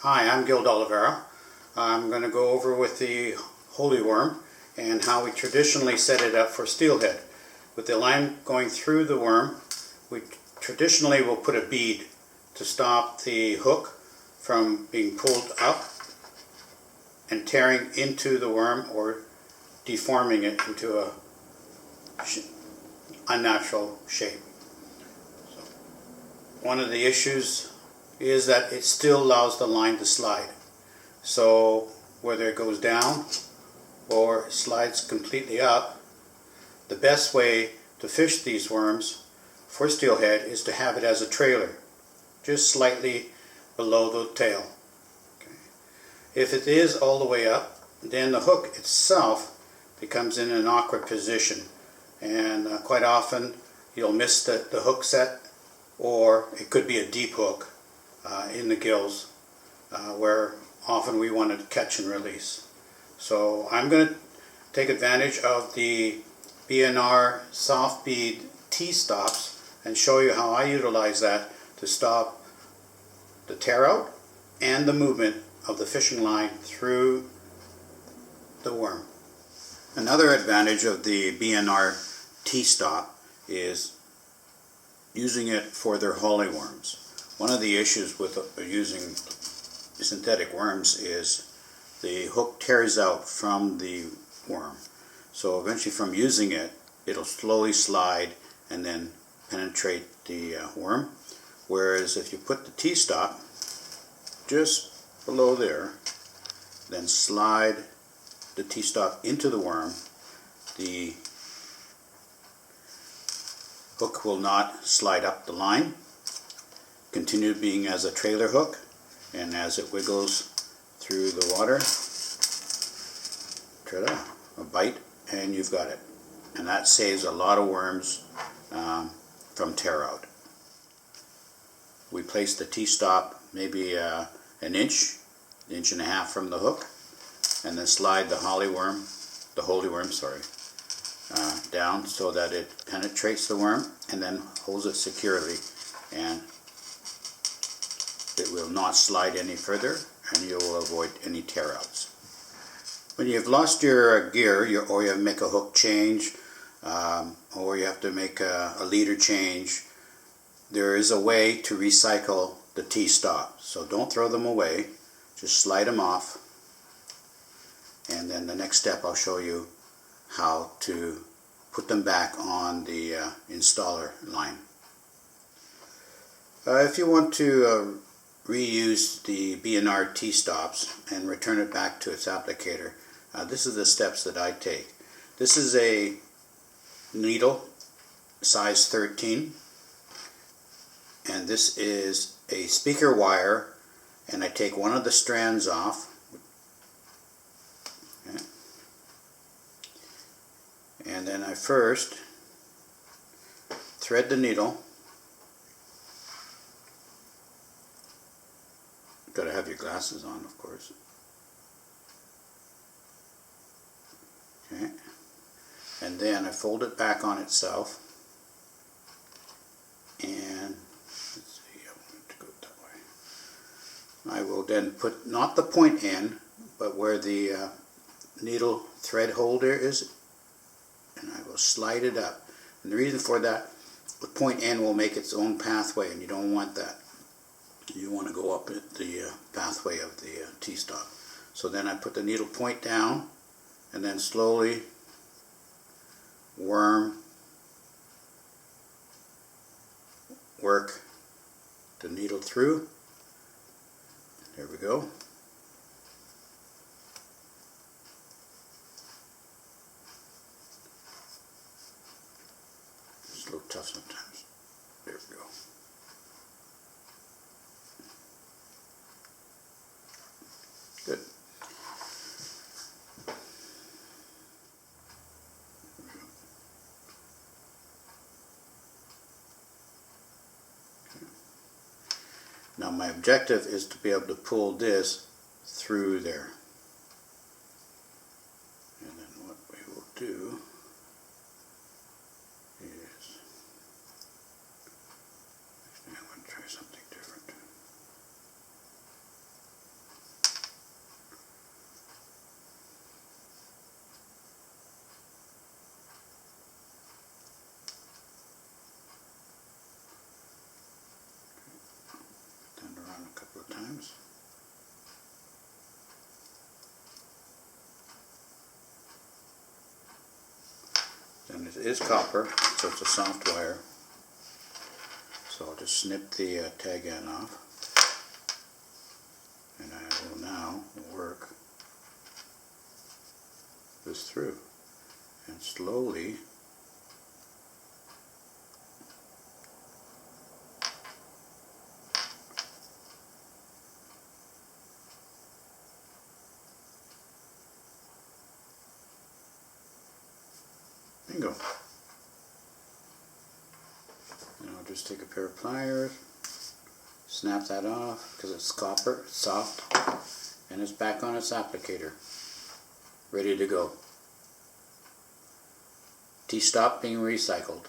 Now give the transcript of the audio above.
Hi, I'm Gil D'Oliveira. I'm going to go over with the Holey worm and how we traditionally set it up for steelhead. With the line going through the worm, we traditionally will put a bead to stop the hook from being pulled up and tearing into the worm or deforming it into a unnatural shape. So, one of the issues is that it still allows the line to slide. So whether it goes down or slides completely up, the best way to fish these worms for steelhead is to have it as a trailer, just slightly below the tail. Okay. If it is all the way up, then the hook itself becomes in an awkward position, and quite often you'll miss the hook set, or it could be a deep hook in the gills, where often we want to catch and release. So I'm going to take advantage of the BnR soft bead T-stops and show you how I utilize that to stop the tear out and the movement of the fishing line through the worm. Another advantage of the BnR T-stop is using it for their Holey worms. One of the issues with using synthetic worms is the hook tears out from the worm. So eventually from using it, it'll slowly slide and then penetrate the worm. Whereas if you put the T-stop just below there, then slide the T-stop into the worm, the hook will not slide up the line, continue being as a trailer hook, and as it wiggles through the water, ta-da, a bite and you've got it. And that saves a lot of worms from tear out. We place the T-stop maybe an inch and a half from the hook, and then slide the Holey worm, down so that it penetrates the worm and then holds it securely, and it will not slide any further and you will avoid any tear outs. When you've lost your gear, or you have to make a hook change, or you have to make a leader change, there is a way to recycle the T-stop. So don't throw them away, just slide them off, and then the next step I'll show you how to put them back on the installer line. If you want to reuse the BnR T-stops and return it back to its applicator, this is the steps that I take. This is a needle size 13, and this is a speaker wire, and I take one of the strands off. Okay. And then I first thread the needle. Got to have your glasses on, of course. Okay. And then I fold it back on itself. And let's see, I want to go that way. I will then put not the point end, but where the needle thread holder is, and I will slide it up. And the reason for that, the point end will make its own pathway, and you don't want that. You want to go up the pathway of the T-stop. So then I put the needle point down and then slowly work the needle through. There we go. It's a little tough sometimes. There we go. Good. Now my objective is to be able to pull this through there. And then what we will do is, actually I'm going to try something different. and it is copper, so it's a soft wire. So I'll just snip the tag end off, and I will now work this through and slowly bingo. And I'll just take a pair of pliers, snap that off because it's copper, it's soft, and it's back on its applicator, ready to go. T-stop being recycled.